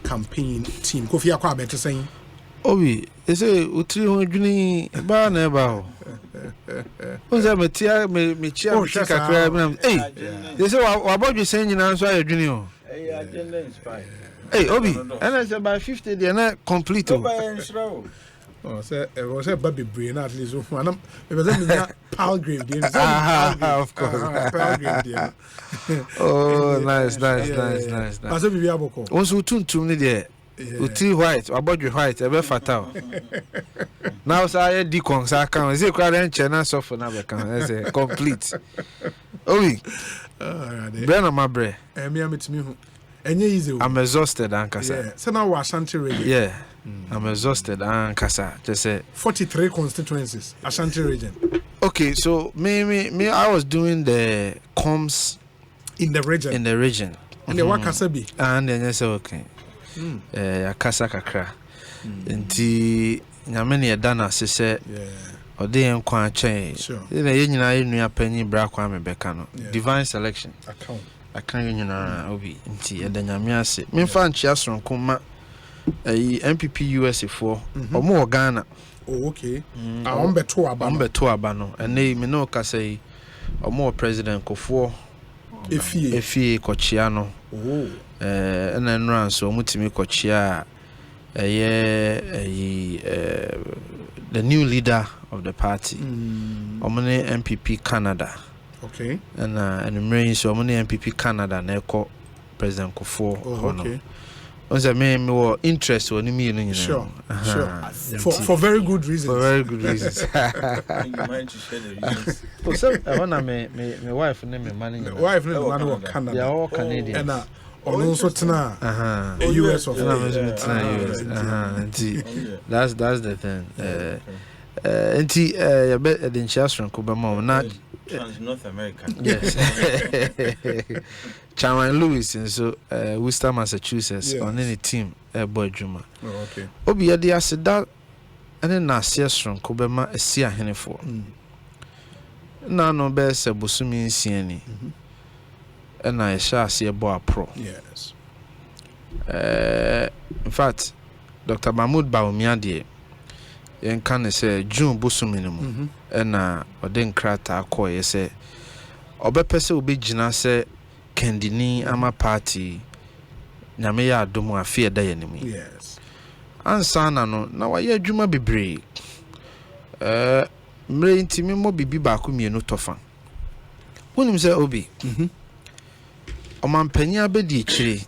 campaign team. Kofi akwa better saying. Obi, they say utri ho dwuni ba na ba ho. Onza metia me chia kakra bi. Hey, they say wa bodwe saying nyina so ayedwuni ho. Hey, agenda is fine. Hey, Obi, and I said by 50 they are not complete. Oh, say it was a baby brain at least one. It was a Palgrave. Of course. Palgrave. Oh, nice. I said, we have a call. Also, tuntum there. Uti white, about your white, a bit fatal. Now, say, decons, I can't say, crying channel suffer now, I say, complete. Obi, Brenna, my bread. I'm exhausted, Ankasa. So now, Ashanti region. Yeah, I'm exhausted, Ankasa. Just say 43 constituencies, Ashanti region. Okay, so me, I was doing the comms in the region. And the Wakasabi. And then I said, okay. Akasa kakra. Nti nyamene ye dana se se ode en kwa chen. Ina ye nyina ye nua panyi bra kwa me beka no. Divine selection. Account nyina obi nti ye da nyame ase. Me fa nchi asronko ma MPP USA for omo Ghana. Oh okay. Ombeto aba no. Ene me no ka say omo president kofo efie kochia no. Oh. And then run so mutimi kochia the new leader of the party. Omone MPP Canada. Okay. And main so omone MPP Canada na eko President Kofo. Okay. Once me were interest on me. Sure. For very good reasons. For very good reasons. You mind to share the reasons? So I wanna my wife name me money. Wife name man Canada. They are all Canadians. And also tena US of US. That's the thing. You bet the insurance ko be mo na North America. Yes. Chairman Lewis and so Worcester, Massachusetts on any team boy Juma. Oh, okay. Obi ya dia seda ene na aseasron ko be ma asi ahenefo. Na no be se bosumi nsia ni. And I shall see a boy pro. Yes. In fact, Dr. Mahmoud Baumiadi can say June Busu minimum. And Odin Krata ko ye say Obepese will be Jina say Kendini ama party Nameya Domo fear day enemy. Yes. Ansana no na wa ye Juma bebre. Mre intimi mo bibi ba ku mienu tofa. Wonim say Obi. Omanpanyi abedi chire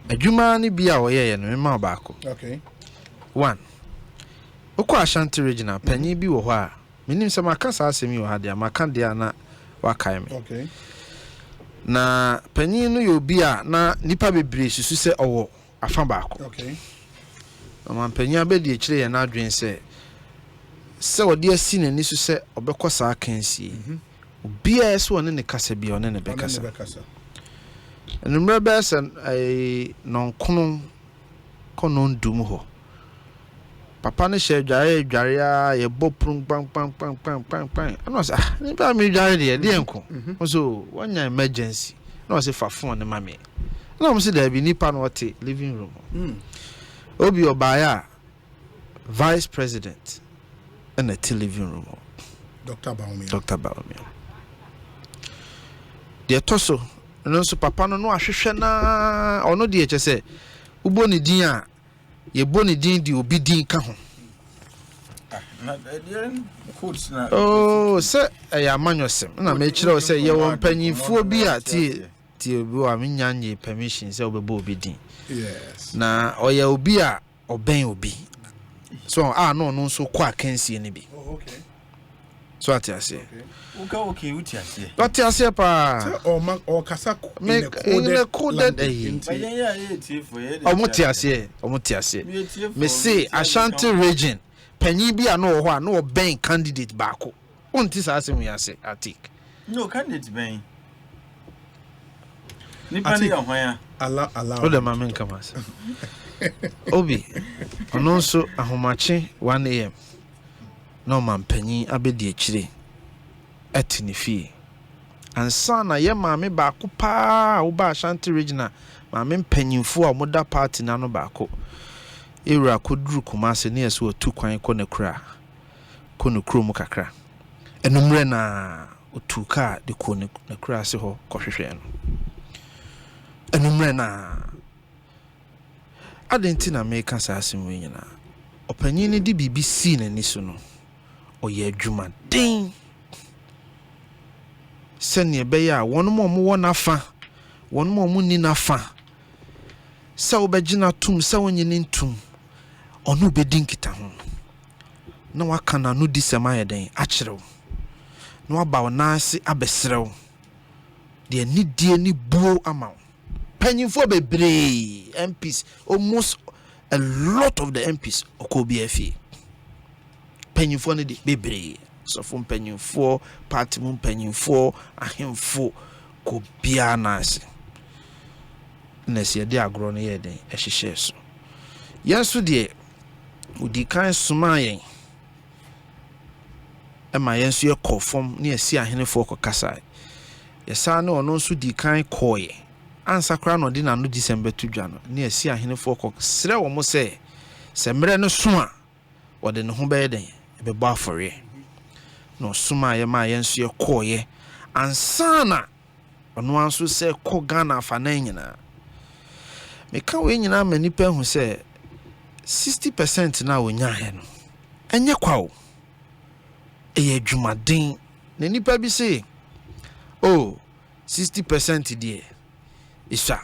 adwuma ni bia oyeye no mema baako. Okay. 1 Okwa Ashanti regional panyi bi wo ho a menim se makasa asemi wo ha dia maka dia na wakai me. Okay. Na panyi no yo bi a na nipa bebre susu se owo afa baako. Okay. Omanpanyi abedi chire ye na adwen se odi asi nani su se obekosa akansie. Bia eso ne ne kasa bia one ne bekasa. And remember, a non conon dum ho. Papa ne share jaria, ye boprum bang. And was never me jaria, dear uncle. Also, 1 year emergency. No, I say for phone the mammy. No, say there be nipa no living room. Obi Obaya, vice president, and a living room. Dr. Baumia. The toso. No so papa no ahwehwe na ono de eche se ubo ne din a ye bo ne din di obi din ka ho na coach na se ya manyosem na me kire o se ye won panyinfo bi a tie obi wa menyanye permission se obebo obi din. Yes. Na oya obi a oben obi so no so kwa kansie ne bi. Oh, okay. So atiase okay utiase atiase pa o kasa in a coded omutiase me say Ashanti region panyi bi ano ho a no ben candidate baako onti sa asem yase atik no candidate ben ni pani ya hwan ala o de ma men kamas Obi ono so ahomache 1 am no man panyi abedi akire atini fie ansa na ye maame ba ko pa wo ba Ashanti regional ma me mpanyimfo a moda party na no baako ewura koduru Kumase ne yeso otu kwan kɔ ne kura kɔ ne krom kakra enumre na otu ka de kɔ ne kura se ho kɔhwehwɛ no enumre na adenti na meka saa asem we nyina opanyin ne di BBC na ni so no oyɛ adwuma den sɛnea ɛbɛyɛ a wɔn mo wɔ nafa wɔn mo ni nafa sɛ wobɛgyina tum sɛ wonyene ntum ɔno bɛdi nkita ho na waka na no di sɛm ayɛ den akyerɛw na waba wo naase abɛsrɛw deɛ nidie ni buo ama wo panyimfo bebree MPs almost a lot of the MPs okobi afie panyimfo ne de bebree sofo mpanyimfo party mu mpanyimfo ahemfo ko bia naase na se de agro no yɛ den ɛhyehyɛ so yɛnso de udi kan soma yɛn ɛma yɛnso yɛ kɔfom ne yɛsi ahenefo kɔkasa yɛsa ne ɔno nso di kan kɔɛ ansa kra no de na no December to dwa no ne yɛsi ahenefo kɔsrɛ wɔ mo sɛ mmerɛ no so a wɔde ne ho bɛyɛ den ɛbɛbɔ afɔre no soma yɛ ma yɛnso yɛ kɔɛ ansa na ɔno anso sɛ kɔ Ghana afa na nyina meka we nyina ma nipa hu sɛ 60% na wonya he no enye kwawo eye dwumaden na nipa bi se 60% die isa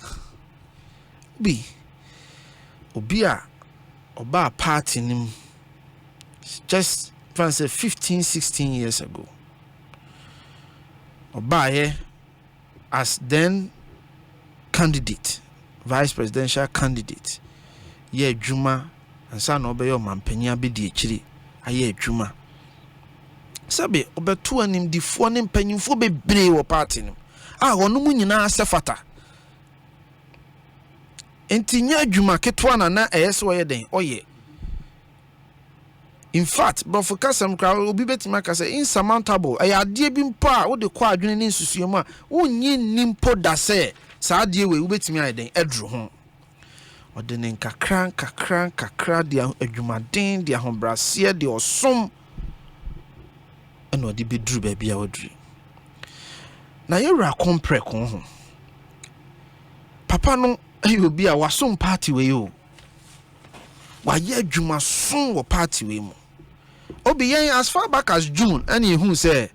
obi a oba party nim just say 15-16 years ago oba here as then candidate vice presidential candidate ye adwuma ansa na obeye omampanya be di ekiri aye adwuma sabe obeto anim difo ne mpanyimfo bebre wo party nim wono mu nyina asefata enti nya adwuma ketwa na eyeso ye den oye in fact brofo kasam kra obi betima ka say insurmountable ade bi mpa wo de kɔ adwene ne nsusuo mu a wonyi nimpo da se saa de we wobetimi ayeden edru ho ode ne kakra de adwumaden de ahombrase de osom eno de bedru ba bia wadru na yewra kompre kon ho papa no ayo bi a wasom party we yo waye adwuma som wo party we mu obi yen as far back as June any who say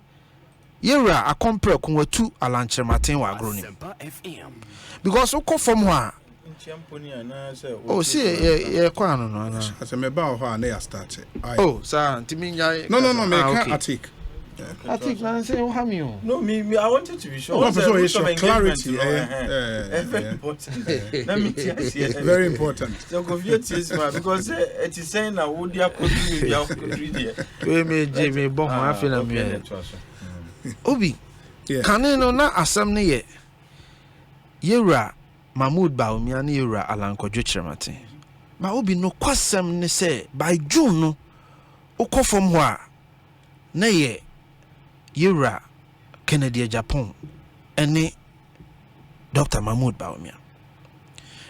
yewra akompre kon watu alancherematen wa agro ni because we come from where see ye kwa no na ase me ba ho na ya start sir ntimi nya no me can atik na say how me no me I wanted to be sure clarity very important let me tell you very important so go because it is saying na wo dia ko bi ya ko there we me je me bon ho afi na me obi kaneno na asem ne ye yewra Mahmoud Baumia ne yewra alankodwo kyerematen ba obi no kwasem ne se by June no ukofom ho a na ye yewra Kennedy Japan ene Dr. Mahmoud Baumia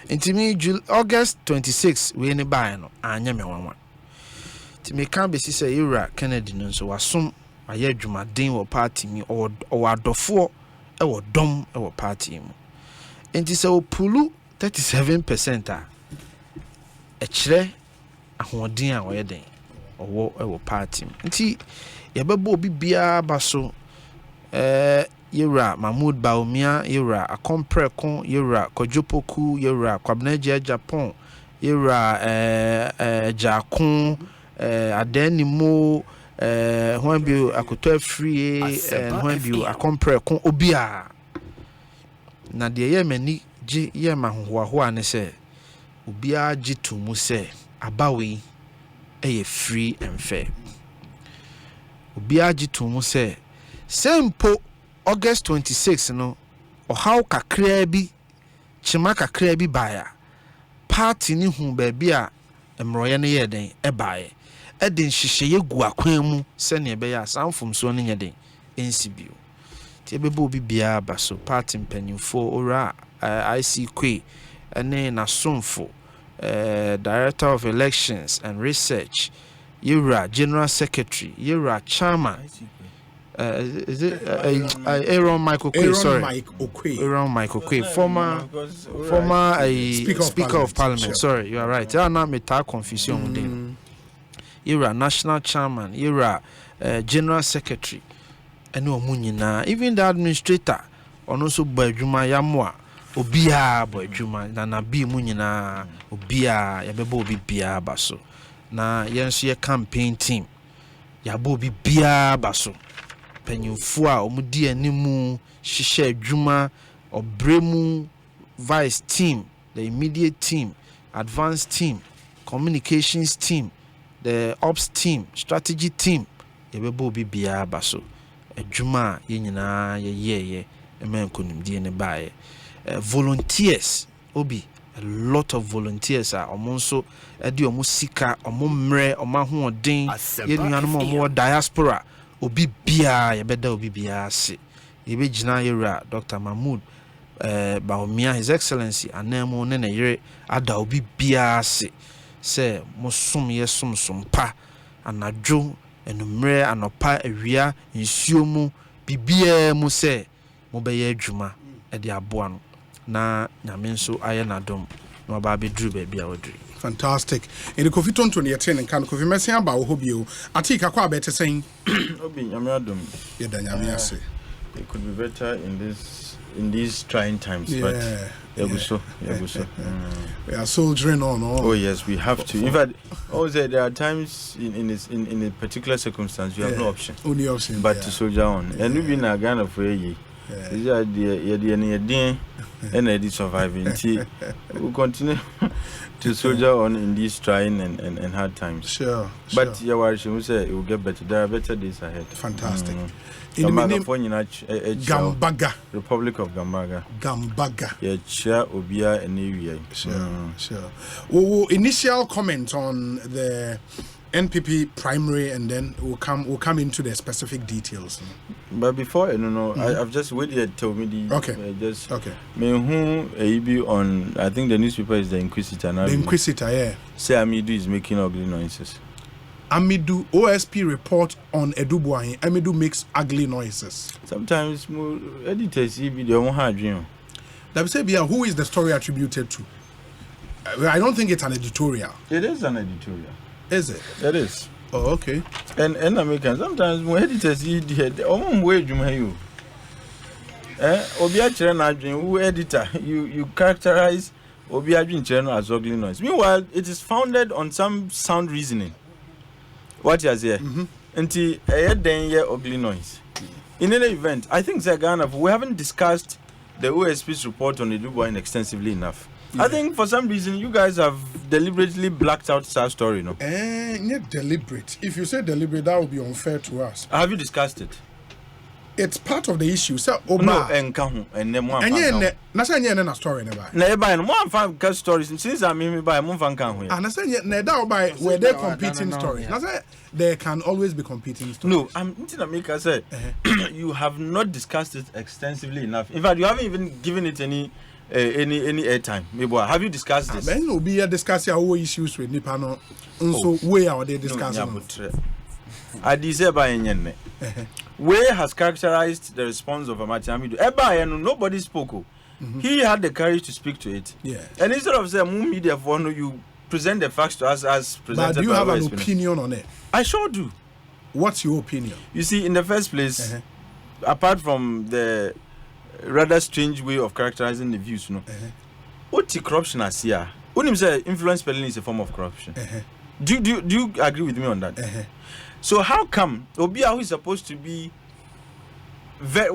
intimi August 26 we ne bae no anya me wanwa timi kan be sise yewra Kennedy no so wasom aye adwumaden wo party mi o adofo e wo dom e wo party mu enti se opulu 37% a ekire ahoden a wo yeden owo e wo party enti yebebo obi bia baso yewra Mahmoud Baumia yewra akompre kon yewra kojopoku yewra kwabnagia Japan yewra jakon adenimo when bi akoto free when bi akompre kon obia na de ye mani gi ye mahohoa ne se obia gi tumu se abawe eye free and fair obia gi tumu se sempo August 26 no ohaw kakra bi chima kakra bi baya party ni hu ba bi a emroye ne ye den ebae edin hyehyeye gu akwan mu se ne be ya sanfom so ne nye den ensibio ti ebebo obi bia ba so party mpanyimfo ora IC kwe ene Nasumfo, Director of Elections and Research, Yura General Secretary, Yura Chairman. Is it Aaron Michael Quay? Aaron Michael Quay, former Speaker of Parliament. Sure. Sorry, you are right. I not me ta confusion. Yura National Chairman, Yura General Secretary, and no munyina. Even the administrator, and also by Juma Yamwa, Obia by Juma, na bi munyina, Obia, Yabebo Bia Baso. Na yensu campaign team, Yabo Bia Baso. Penyufo a omudi animu hihye adwuma obremu vice team, the immediate team, advanced team, communications team, the ops team, strategy team, ebebo bibia baso adwuma ye nyina ye emenkonimdie ne bae volunteers obi a lot of volunteers are omonso edi omusika omomre omahoden ye nuanom omo diaspora obi bia yebeda obi bia se yebe gina yera Dr. Mahmoud Baumia His Excellency anemo ne yere ada obi bia se mosum yesum pa anadwo enumre anopa awia nsuo mu bibia mu se mobeye adwuma e de aboa no na nyame nso aye nadom no ba bedru ba bia wodri. Fantastic. In the coffee tonto ne yete ne kan coffee mesi aba wo hobio atika kwa bete sen obi nyame adom ye da nyame ase. It could be better in these trying times, but we are soldiering on. Oh yes, we have to. In fact, also there are times in a particular circumstance you have no option, only option, but to soldier on. And we've been a kind of way. And I did surviving. We'll continue to soldier on in these trying and hard times. Sure. But your wife will say it will get better. There are better days ahead. Fantastic. In the name Gambaga, Republic of Gambaga. Yeah, chair Obia and Navy. Sure. Initial comment on the NPP primary, and then we'll come into the specific details. But before I've just waited till me the me who be on. I think the newspaper is the Inquisitor now. The Inquisitor, yeah. Say Amidu is making ugly noises. Amidu OSP report on Edubuahin. Amidu makes ugly noises. Sometimes editors see video on hard dream. Let me say, who is the story attributed to? I don't think it's an editorial. It is an editorial. Is it? It is. Oh, okay. And American sometimes when editors see the way you Obia Chena dream who editor you characterize Obia dream Chena as ugly noise. Meanwhile, it is founded on some sound reasoning. What you say? Until a then ugly noise. In any event, I think we haven't discussed the OSP's report on Edubuahin extensively enough. I think for some reason you guys have deliberately blacked out that story, no? Not deliberate. If you say deliberate, that would be unfair to us. Have you discussed it? It's part of the issue. So, no, and then one. And na story never. Never, one fan stories since I mean by one fan can we. And I say now by where they competing stories. I say there can always be competing stories. No, I'm America said you have not discussed it extensively enough. In fact, you haven't even given it any airtime. Maybe have you discussed this? Then will be discussing our issues with Nipano. So where are they discussing? I deserve by any. Where has characterized the response of Amati Amidu? Eba and nobody spoke. He had the courage to speak to it. Yes. And instead of saying media for you present the facts to us as presented. But do you have an opinion on it? I sure do. What's your opinion? You see, in the first place, apart from the rather strange way of characterizing the views, what corruption is here? When you say influence peddling is a form of corruption, do you agree with me on that? So how come Obia, who is supposed to be very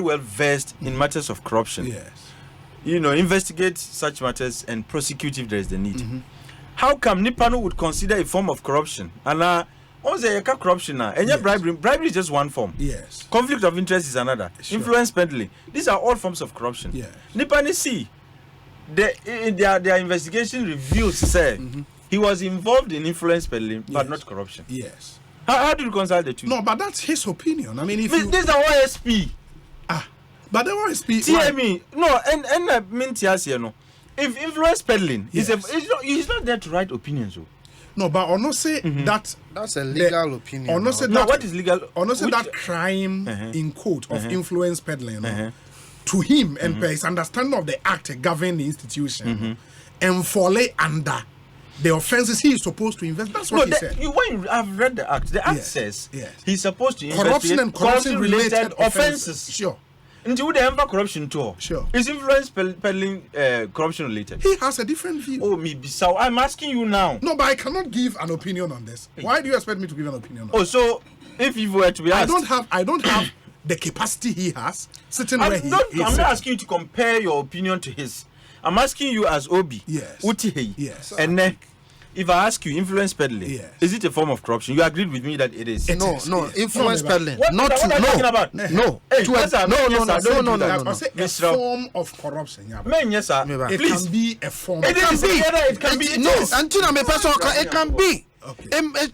well versed in matters of corruption, investigate such matters and prosecute if there is the need? How come Nipano would consider a form of corruption? And also, corruption now, and bribery is just one form. Yes. Conflict of interest is another. Sure. Influence peddling. These are all forms of corruption. Yes. Nipani see, their investigation reveals say he was involved in influence peddling, but not corruption. Yes. How do you reconcile the two? No, but that's his opinion. I mean, if this is OSP. But the OSP. TME. No, and I mean, no. if influence peddling he's not there to write opinions. So. No, but or not say that's a legal opinion. Or not say no, what is legal? Or not say that crime in quote of influence peddling to him and per his understanding of the act governing the institution and fall under the offenses he is supposed to invest. That's what he said. I've read the act. The act says he's supposed to corruption and corruption-related offenses. Sure. Into the ember corruption too. Sure. Is influence peddling corruption related? He has a different view. Oh, me so I'm asking you now. No, but I cannot give an opinion on this. Why do you expect me to give an opinion on this? So if you were to be asked, I don't have the capacity he has sitting where he is. I'm not asking you to compare your opinion to his. I'm asking you as Obi. Yes. Yes. And then if I ask you influence peddling, is it a form of corruption? You agreed with me that it is. No, influence peddling. What are you talking about? No. A form of corruption. Yes, sir. It can be a form. It can be. No, until I'm a person, it can be. Okay.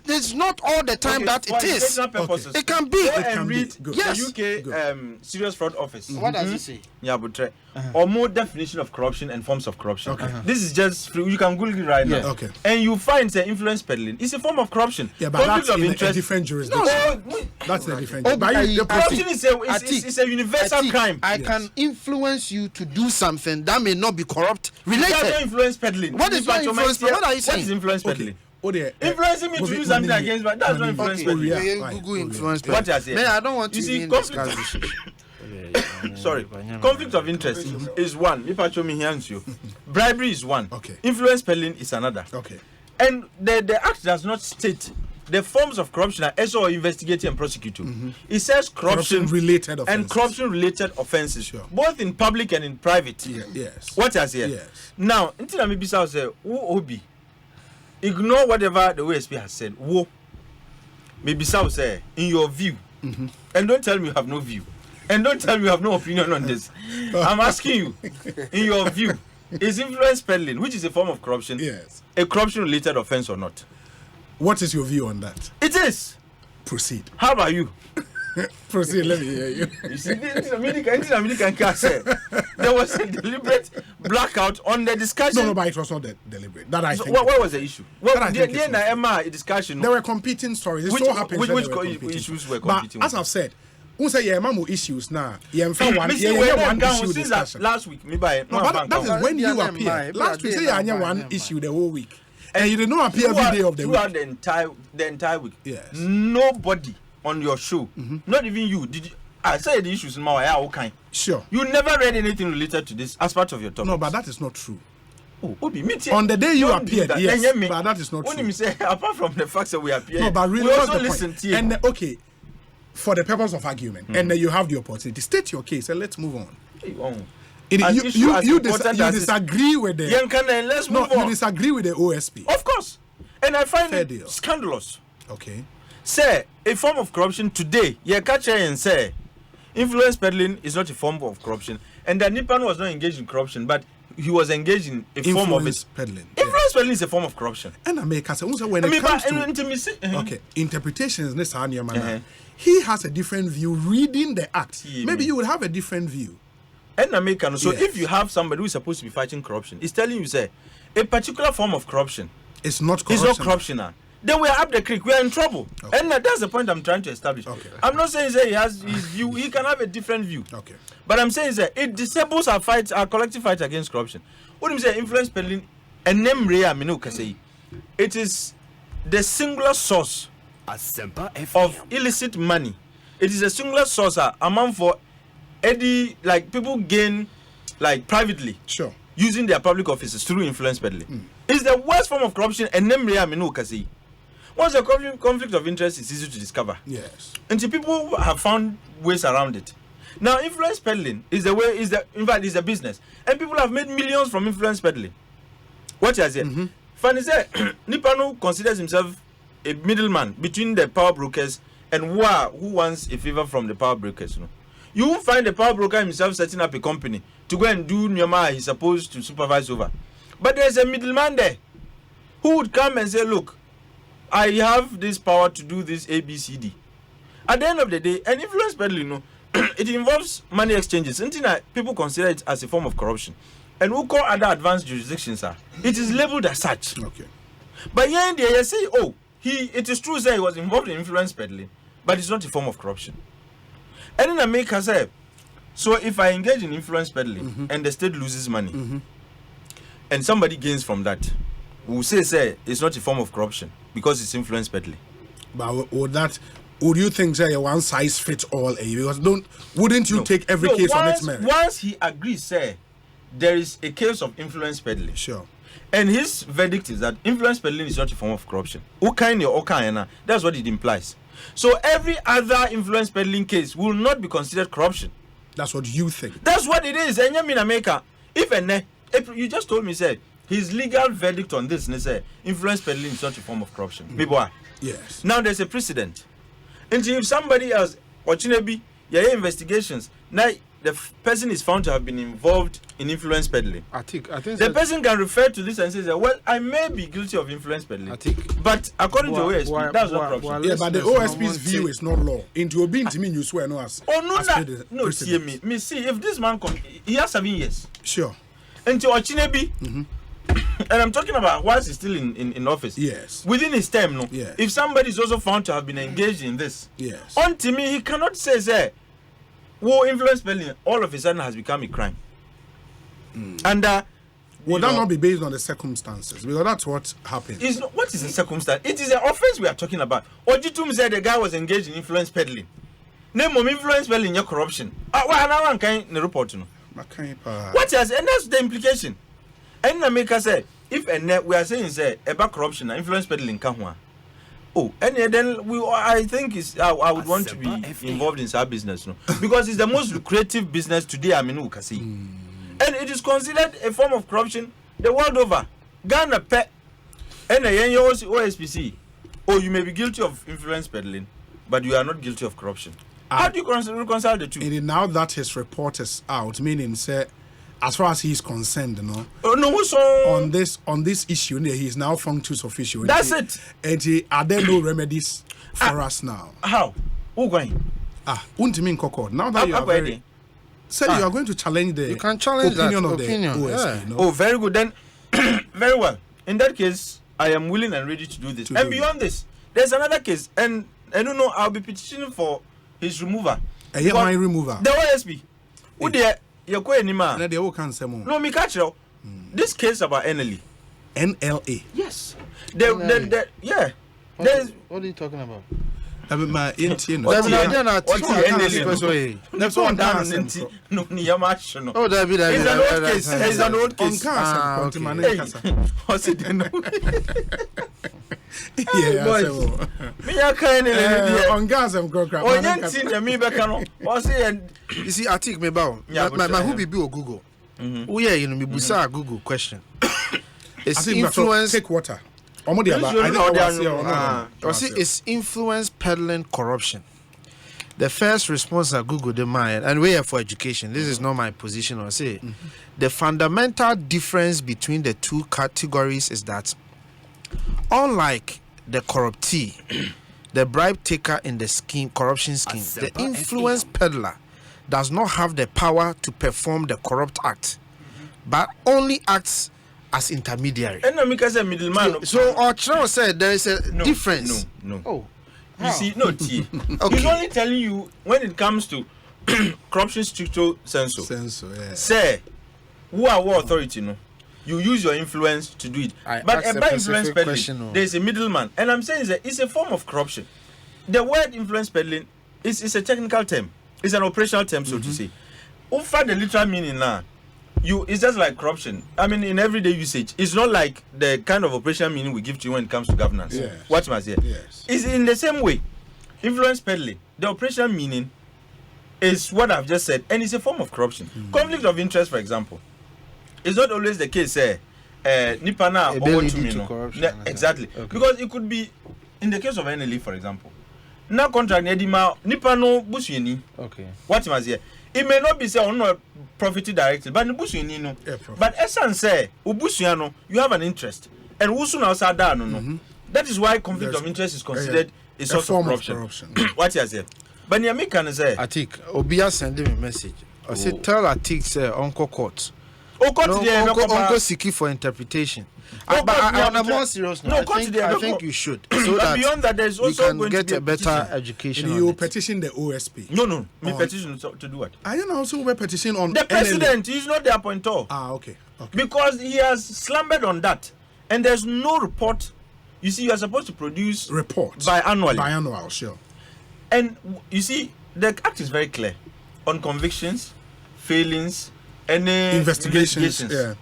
It's not all the time that it is. Purposes, it can be. Go and read the UK Serious Fraud Office. What does it say? Yeah, but or more definition of corruption and forms of corruption. Okay. This is just free. You can Google it right now. Okay. And you find the influence peddling is a form of corruption. Yeah, but that's in a different jurisdiction. That's a different. Corruption is a universal crime. I can influence you to do something that may not be corrupt related. That's influence peddling. What is influence peddling? What are you saying? What is influence peddling? Influencing me to do something against, but that's not influence peddling. Google influence peddling. What you say? Man, I don't want to see Sorry, conflict of interest is one. Bribery is one. Okay. Influence peddling is another. Okay. And the act does not state the forms of corruption are SO investigating and prosecuting. It says corruption related offenses and corruption related offenses, both in public and in private. Yes. What I say? Yes. Now, until I say, who Obi, ignore whatever the OSP has said. Who maybe say in your view, and don't tell me you have no view, and don't tell me you have no opinion on this. I'm asking you, in your view, is influence peddling, which is a form of corruption, a corruption related offense or not? What is your view on that? It is. Proceed. How about you? Proceed, let me hear you. You see, this American car said there was a deliberate blackout on the discussion. No, but it was not deliberate. That I think. What was the issue? Well, the discussion. There were competing stories. It so happens which issues were competing? But as I've said, we say issues now. One issue discussion. Last week, that is when you appear. Last week, say you one issue the whole week, and you did not appear every day of the week. Throughout the entire week. Yes. Nobody on your show, not even you, did you? I said the issues in my okay. Sure. You never read anything related to this as part of your topic. No, but that is not true. On the day you appeared, yes, but that is not true. Say, apart from the fact that we appeared, no, but really, we also listen to you. And okay, for the purpose of argument, and then you have the opportunity, state your case and let's move on. You disagree with the. Let's move on. You disagree with the OSP. Of course, and I find it scandalous. Okay. Say a form of corruption today. You catch and say influence peddling is not a form of corruption, and that Nipan was not engaged in corruption, but he was engaged in a form of it. Peddling. Influence peddling is a form of corruption. And I make say when it comes to okay interpretations, he has a different view. Reading the act, maybe you would have a different view. And I make so if you have somebody who is supposed to be fighting corruption, it's telling you say a particular form of corruption. It's not corruption. It's not corruption. Then we are up the creek. We are in trouble, and that's the point I'm trying to establish. Okay. I'm not saying that he has his view. He can have a different view. Okay. But I'm saying that it disables our collective fight against corruption. What do you say? Influence peddling, and name rare say it is the singular source of illicit money. It is a singular source amount for like people gain like privately. Sure. Using their public offices through influence peddling. It's the worst form of corruption, and name rare say. Once a conflict of interest is easy to discover. Yes. Until people have found ways around it. Now, influence peddling is the business. And people have made millions from influence peddling. What you say? Fanny said, Nipano considers himself a middleman between the power brokers and who wants a favor from the power brokers. You won't find the power broker himself setting up a company to go and do Nyama he's supposed to supervise over. But there's a middleman there who would come and say, look, I have this power to do this ABCD. At the end of the day, an influence peddling, it involves money exchanges. People consider it as a form of corruption. and who call other advanced jurisdictions are, it is labeled as such. Okay. But here in the you say, oh, it is true that he was involved in influence peddling, but it's not a form of corruption. And in America say, so if I engage in influence peddling and the state loses money, and somebody gains from that, we will say it's not a form of corruption because it's influence peddling. But would you think say one size fits all? Because wouldn't you take every case on its merit? Once he agrees, say there is a case of influence peddling. Sure. And his verdict is that influence peddling is not a form of corruption. That's what it implies. So every other influence peddling case will not be considered corruption. That's what you think. That's what it is. And in America, if you just told me, say his legal verdict on this, and say influence peddling is not a form of corruption. Yes. Now there's a precedent. And if somebody else, or Chinebi, investigations, now the person is found to have been involved in influence peddling. I think the person can refer to this and say, well, I may be guilty of influence peddling. But according to OSP, that's not corruption. Yeah, but the OSP's view is not law. Into obeying to mean you swear no as. Oh no, see me. See if this man come, he has 7 years. Sure. Until Ochinebi, and I'm talking about whilst he's still in office. Yes. Within his term, no. Yeah. If somebody is also found to have been engaged in this, yes. Until me, he cannot say, influence peddling all of a sudden has become a crime. And would that not be based on the circumstances? Because that's what happened. What is the circumstance? It is the offense we are talking about. Ojitum said the guy was engaged in influence peddling. Name of influence peddling, your corruption. What report? What else? And that's the implication. And America said, if we are saying say about corruption and influence peddling, and then I think I would want to be involved in our business, no? Because it's the most lucrative business today. And it is considered a form of corruption the world over. Ghana pet and OSPC. Oh, you may be guilty of influence peddling, but you are not guilty of corruption. How do you reconcile the two? And now that his report is out, meaning say, as far as he is concerned, on this issue, he is now functus official. That's it. And are there no remedies for us now? How? Who going? Now that you are very... So you are going to challenge the opinion of the OSP. No? Oh, very good. Then, very well. In that case, I am willing and ready to do this. And beyond this, there's another case. And I don't know, I'll be petitioning for his remover. My remover? The OSP. Who there? No, me catch you. This case about NLA. NLA? Yes. Yeah. What are you talking about? My NTN. Oh, it's an old case. You see, I think my who be Google. Oh yeah, me busa Google question. It's influence. Take water. It's influence peddling corruption. The first response I Google the mind, and we are for education. This is not my position. I say the fundamental difference between the two categories is that, unlike the corruptee, the bribe taker in the corruption scheme, the influence peddler does not have the power to perform the corrupt act, but only acts as intermediary. So Ochro said there is a difference. No. Oh. You see, no T. Okay. He's only telling you when it comes to corruption structural censor. Yeah. Say, who are what authority, no? You use your influence to do it. But about influence peddling, there is a middleman. And I'm saying that it's a form of corruption. The word influence peddling is a technical term. It's an operational term, so to say. Over the literal meaning now, it's just like corruption. I mean, in everyday usage, it's not like the kind of operational meaning we give to you when it comes to governance. Yes. What must say? Yes. It's in the same way. Influence peddling, the operational meaning is what I've just said, and it's a form of corruption. Conflict of interest, for example, is not always the case. Nipana or to me, exactly. Okay. Because it could be in the case of NLE, for example. Now contract Nedima Nipano Bushini. Okay. What must say? It may not be say on not profited directly, but Bushini no. But essence say Ubusiano, you have an interest, and Usun outside no. That is why conflict of interest is considered a source of corruption. What you say? But Yami can say, Atik, Obia send him a message. I say tell Atik say Uncle Court. Uncle seeking for interpretation. But on a more serious note, I think you should. So that beyond that, there's also we can get a better education. And you petition the OSP. No. Me petition to do what? I don't also we petition on the president. He's not the appointer. Okay. Because he has slumbered on that, and there's no report. You see, you are supposed to produce reports biannual, sure. And you see, the act is very clear on convictions, failings, and investigations. Yeah.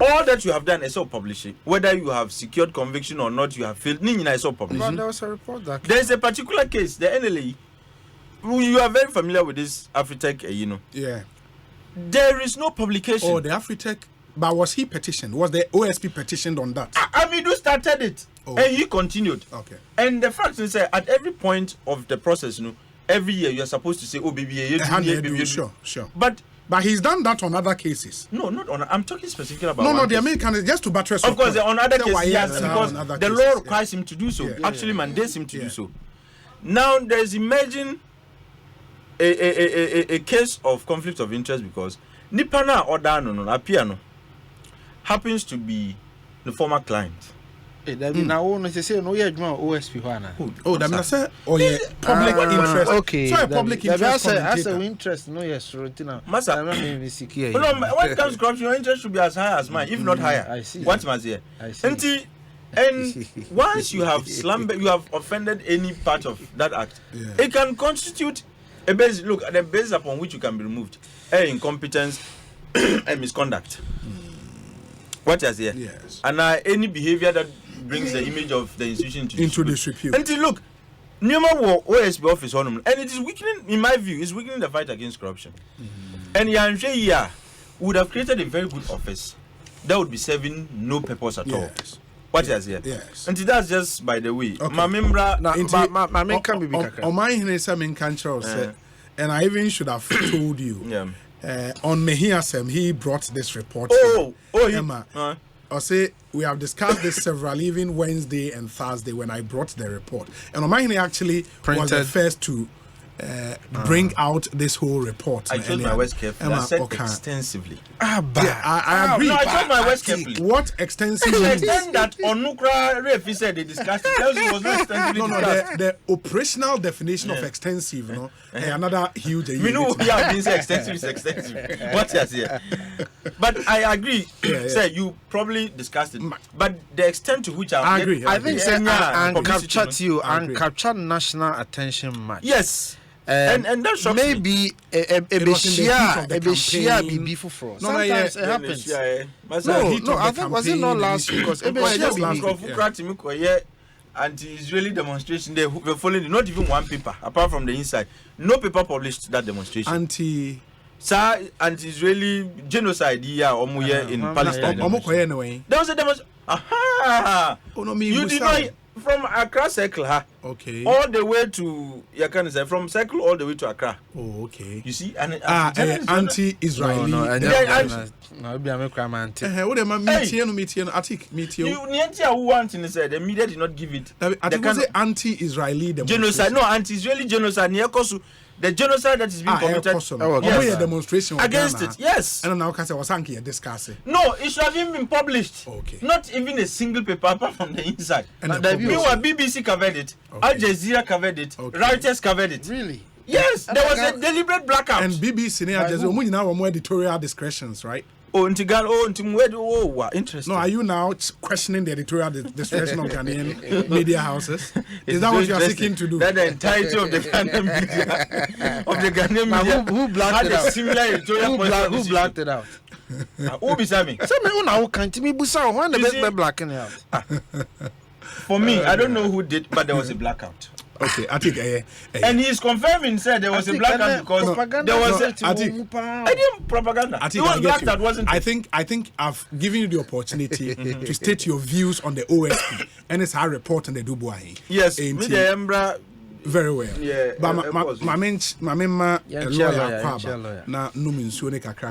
All that you have done is all publishing. Whether you have secured conviction or not, you have failed. Is all publishing. But there was a report that there is a particular case, the NLA. You are very familiar with this Afritech, Yeah. There is no publication. Oh, the Afritech. But was he petitioned? Was the OSP petitioned on that? Amidu started it, and he continued. Okay. And the fact is that at every point of the process, every year you are supposed to say, "Oh, baby, sure. But he's done that on other cases. No, not on. I'm talking specifically about. No, the American is just to buttress. Of course, on other cases, yes, because the law requires him to do so. Yeah. Actually, mandates him to do so. Now there's emerging a case of conflict of interest because Nipana or Apiano happens to be the former client. Now, OSP. Public interest. Okay. So a public interest. That's an interest. No, yes, Master. When it comes to corruption, your interest should be as high as mine, if not higher. I see. What must here? And once you have slumbered, you have offended any part of that act, it can constitute a base. Look, the basis upon which you can be removed: incompetence and misconduct. What is here? Yes. And any behavior that brings the image of the institution into disrepute. And look, Newman OSP office on and it is weakening, in my view, is weakening the fight against corruption. And Yanjaya would have created a very good office that would be serving no purpose at all. What is here? Yes. And that's just by the way. Okay. My member, my main can be on my main country, and I even should have told you. Yeah. On Mehiasem, he brought this report. Emma. I say we have discussed this several, even Wednesday and Thursday when I brought the report. And Omahine actually was the first to bring out this whole report. I chose my words carefully. I said extensively. I agree. No, I chose my words carefully. What extensively? The extent that Onukra Refi said they discussed it tells you it was not extensively discussed. The operational definition of extensive, another huge. We know we have been saying extensive is extensive. What is here? But I agree. Say you probably discussed it, but the extent to which I agree. I think and capture national attention much. Yes. And that shocks maybe a BB for us. Sometimes it happens. No, I think was it not last week? Because anti-Israeli demonstration, they were following not even one paper apart from the inside. No paper published that demonstration. Anti-Israeli genocide in Palestine. There was a demonstration. Aha! You did not. From Accra Circle, all the way to from Circle all the way to Accra. Oh, okay. You see, and anti-Israeli. No, You who want to say the media did not give it. I think was anti-Israeli genocide. No, anti-Israeli genocide. The genocide that is being committed demonstration against it. Yes. And now was discussing. No, it should have even been published. Okay. Not even a single paper apart from the inside. And meanwhile, BBC covered it. Al Jazeera covered it. Reuters covered it. Really? Yes, there was a deliberate blackout. And BBC Al Jazeera now more editorial discretions, right? Interesting. No, are you now questioning the editorial discretion of Ghanaian media houses? Is that what you are seeking to do? That the entirety of the Ghanaian media, who blacked it out? A similar editorial who blacked it out? Who beside me? For me, I don't know who did, but there was a blackout. Okay, I think and he's confirming said there was a blackout because there was propaganda. I think it was blacked out, wasn't it? I think I've given you the opportunity to state your views on the OSP and it's our report on the Dubois. Yes, very well. Yeah, but my lawyer.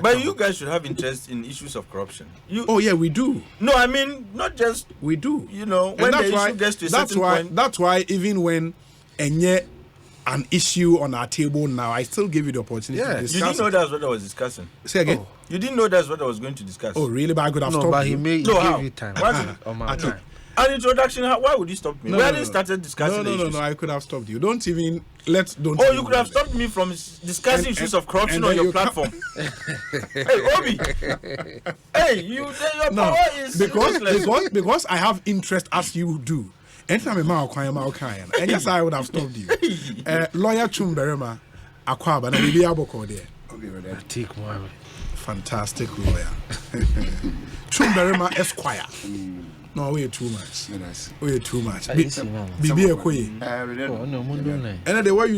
But you guys should have interest in issues of corruption. Oh yeah, we do. No, I mean not just we do. You know, when the issue gets to a certain point. That's why even when an issue on our table now, I still give you the opportunity to discuss. You didn't know that's what I was discussing. Say again. You didn't know that's what I was going to discuss. Oh, really? But I could have No, stopped but you. he gave you time. Okay. An introduction, why would you stop me? We hadn't started discussing the issues. No, I could have stopped you. Don't. Oh, you could have stopped me from discussing issues of corruption on your platform. Hey, Obi. Hey, your power is because I have interest as you do. Anytime and yes, I would have stopped you. Lawyer Chumberema, Akwaba, na bibi aboko there. Take one. Fantastic lawyer. Chumberema Esquire. No, we're too much. We're too much. Bibi Ekoye. And the way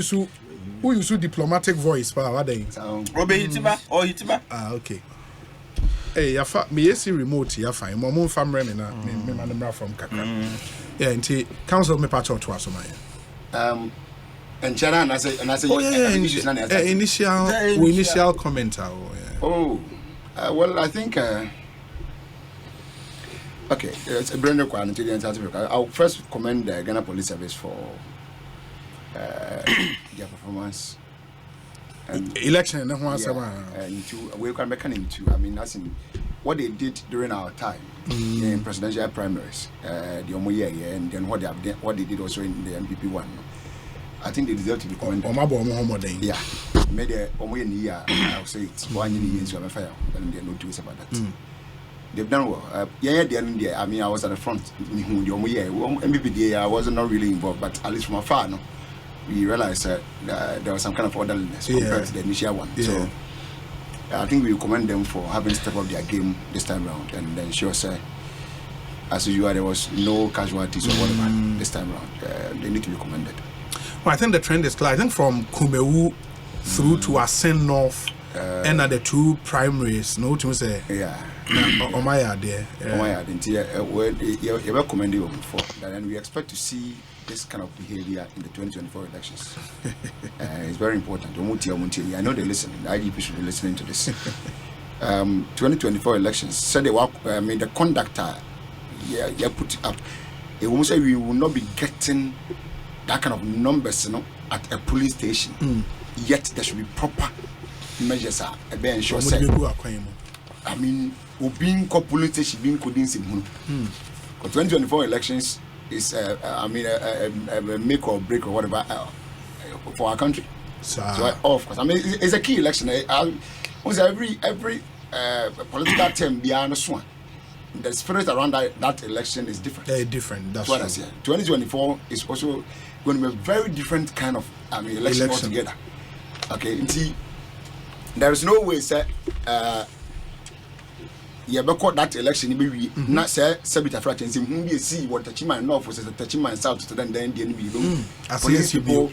who you diplomatic voice for what they? Obe Hitiba or Hitiba? Ah, okay. Hey, me yesi remote ya fine. Mo family me na me manembra from Kakra. Yeah, nti council me patch out to asoma ya. And Chana and I say initial comment. Well, I think okay, it's a brand new quality. I'll first commend the Ghana Police Service for their performance. And election and we can make into. I mean, that's in what they did during our time in presidential primaries, the Omoye, and then what they did also in the MPP one. I think they deserve to be commended. Yeah, made a Omoye I'll say it's 1 year to have a fire, and there are no do's about that. They've done well. I mean, I was at the front. MPP, I was not really involved, but at least from afar, no, we realized that there was some kind of orderliness compared to the initial one. Yeah. So I think we commend them for having stepped up their game this time round and then sure say, as usual, there was no casualties or whatever this time round. They need to be commended. Well, I think the trend is clear. I think from Kumewu through to Ascend North and at the two primaries, no to say, Omaya there. You were commended before, and we expect to see this kind of behavior in the 2024 elections. It's very important. I know they're listening. The IGP should be listening to this. 2024 elections, said they were, the conductor, put up. It won't say we will not be getting that kind of numbers, at a police station. Yet there should be proper measures. I mean, being police station being coding. 2024 elections is a make or break or whatever for our country. So of course, I mean it's a key election. Every political term beyond the one, the spirit around that election is different. Very different. That's what I say. 2024 is also going to be a very different kind of election altogether. Okay, see, there is no way say that election be not say Sabita Fraternity who see what Tachiman North was Tachiman South to then the police people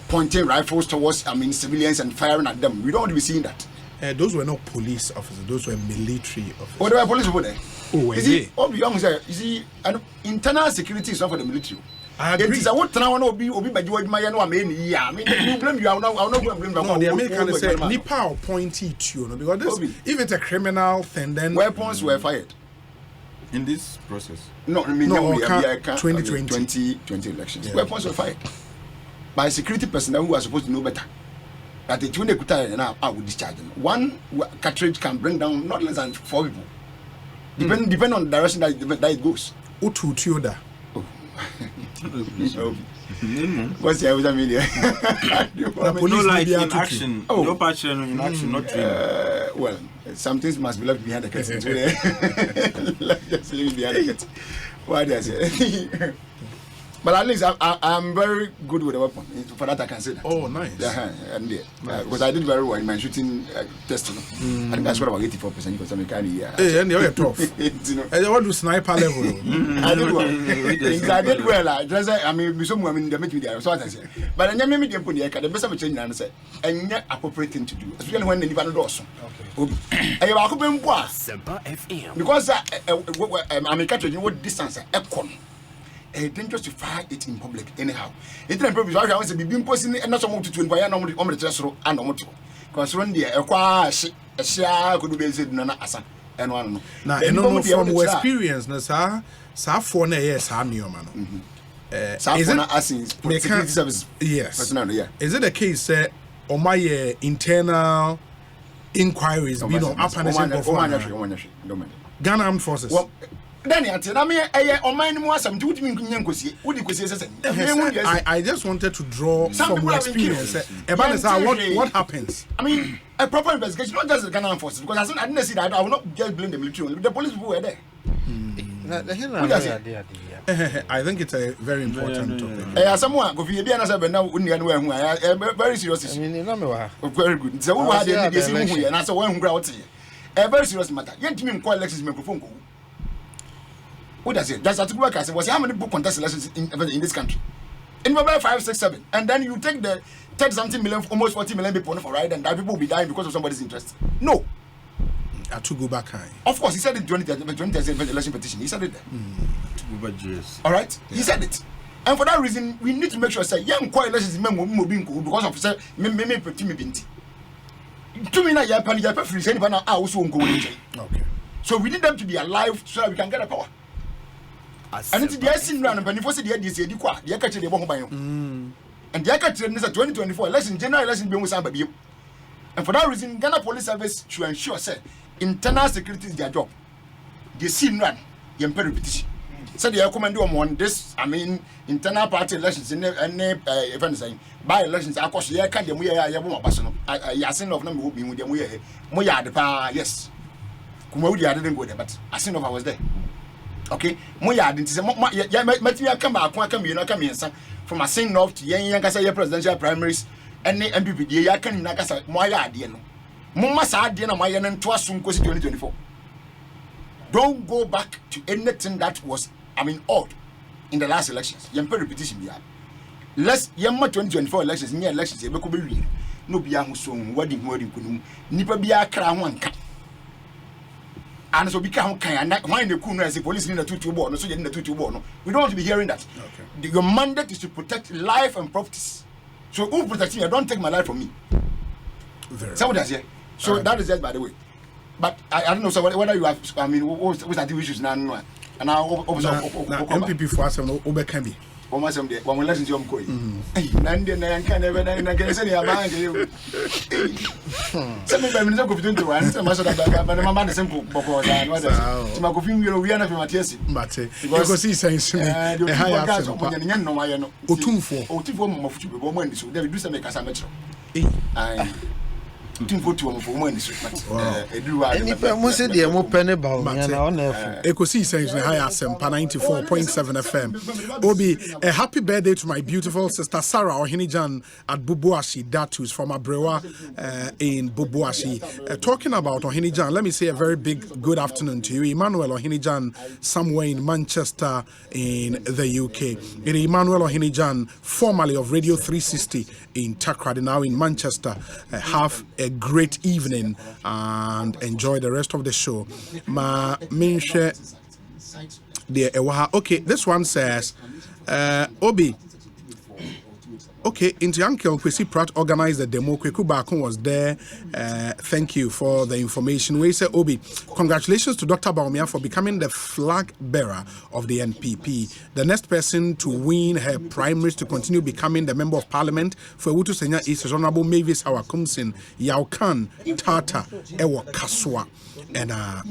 pointing rifles towards civilians and firing at them. We don't want to be seeing that. Those were not police officers, those were military officers. What were police over there? Oh, you see, internal security is not for the military. I agree. It is a what now be by George Mayan. I mean, you blame you. I'm not going to blame them. No, the American say Nipa or pointy to because this, if it's a criminal thing, then weapons were fired in this process. No, I mean, 2020 elections. Yeah. Weapons were fired by security personnel who are supposed to know better. That when they could now, I would discharge them. One cartridge can bring down not less than 4 people. Depend on the direction that it goes. Utu Tioda. What's the other media? No, like in action. No passion in action, not training. Well, some things must be left behind the curtain. Let's just leave behind the curtain. What do I say? But at least I'm very good with the weapon. For that, I can say that. Oh, nice. Because I did very well in my shooting test. I think I scored about 84% because I'm a kind of and you're tough. I want to sniper level. I did well. I did well. I mean, someone they make me there. So I say. But I never made them put the best of a change and say, and not appropriate thing to do, especially when they live on the doors. Okay. Because I'm a catcher, you what distance a con. Dangerous to fire it in public anyhow. It didn't probably I want to be being posting and not so much to invite on the dress and on motor. Concerning the a share could be said none asa and one. Now, and no from experience, no, sir, for years, I'm your man. Is it asking service? Yes. Is it a case on my internal inquiries being on up and Ghana Armed Forces. Then I just wanted to draw from your experience. What happens? I mean, a proper investigation, not just the Ghana Armed Forces, because I didn't see that. I will not just blame the military. The police people were there. I think it's a very important topic. Someone go be now very serious issue. Very good. So who had the same here and I saw one crowd. A very serious matter. Yet me call elections microphone. What does it? That's what work as was how many book contest elections in this country? In November 5, 6, 7. And then you take the 30-something million, almost 40 million people for ride, and that people will be dying because of somebody's interest. No. I had to go back high. Of course, he said it in 2010 election petition. He said it there. All right? Yeah. He said it. And for that reason, we need to make sure say young quiet elections because of say me binti. To me now you are free say now also go okay. So we need them to be alive so that we can get the power. And it's the same run and before say the idea the kwa the catch the bon ban. And the catch is 2024 election general election be almost baby. And for that reason Ghana Police Service should ensure say internal security is their job. The scene run yem repetition. So they recommend on this, I mean, internal party elections in any event saying by elections. Of course, yeah, can't we are Yabuno, Yasin of number will be with them. Moya the power, yes. Kumodia didn't go there, but Asin of I was there. Okay, Moya didn't say, Matthew come back, come here, from a Saint North to Yankasa presidential primaries, and the MPP, the Yakan Nakasa, Moya Diano. Mumasa Diana Mayan and Twasum 2024. Don't go back to anything that was, odd in the last elections. Yempe repetition be had. Let's Yemma 2024 elections, near elections, you could be real. No be a song, wedding, kunum, nipa be a crown one cat. And so become kind and why the kuna as the police in the 2-2 born, so in the 2-2 born. We don't want to be hearing that. Okay. Your mandate is to protect life and properties. So who protecting you? Don't take my life from me. So what does it? So that is just by the way. But I don't know so whether you have what's the issues now and now MPP for us no obe can be almost some day when we listen to him koi and can never say ya bank some of them go between two and some of that but my man simple because I know that to my coffee we are not Matthias but Ekosiisen e high accent no my no otumfo mo futu be mo ndi so they do some make us metro Ekosiisen is high asempa 94.7 FM. Obi, a happy birthday to my beautiful sister Sarah Ohinijan at Bubuashi Datus from Abrewa in Bubuashi. Talking about Ohinijan, let me say a very big good afternoon to you. Emmanuel Ohinijan, somewhere in Manchester in the UK. Emmanuel Ohinijan, formerly of Radio 360 in Takrady, now in Manchester. Have a great evening and enjoy the rest of the show. Ma minche the okay, this one says Obi. Okay, into Uncle Kwesi Pratt organized the demo. Kweku Bakun was there. Thank you for the information. We say Obi, congratulations to Dr. Baumia for becoming the flag bearer of the NPP. The next person to win her primaries to continue becoming the member of parliament for Ewutu Senya is Honorable Mavis Hawakumsin Yaukan Tata Ewo Kaswa. And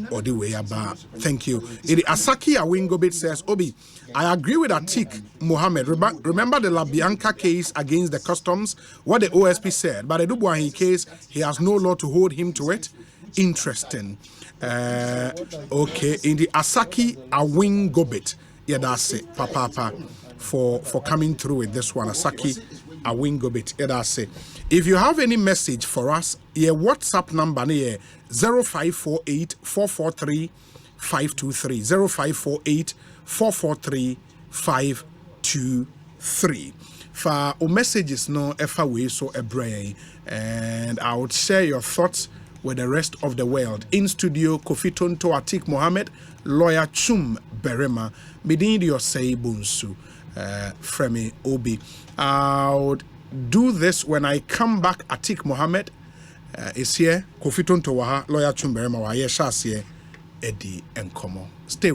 Odiweyaba. Thank you. Asaki Awingobit says, Obi, I agree with Atik Mohammed. Remember the Labianca case against the customs? What the OSP said. But the Dubuahi case, he has no law to hold him to it. Interesting. Okay. In the Asaki Awingobit. Yeah, that's it. Papa. For coming through with this one. Asaki Awingobit. Yeah, that's it. If you have any message for us, your WhatsApp number is 0548 443 523. 0548 443 523. For our messages, no way so a brain, and I would share your thoughts with the rest of the world. In studio, Kofi Tonto Atik Mohammed, lawyer Chum Berema, Midin Yosei Bunsu, Fremi Obi. I would do this when I come back. Atik Mohammed is here. Kofi Tonto Waha, lawyer Chum Berema, Waye Shas here, Eddie and Komo. Stay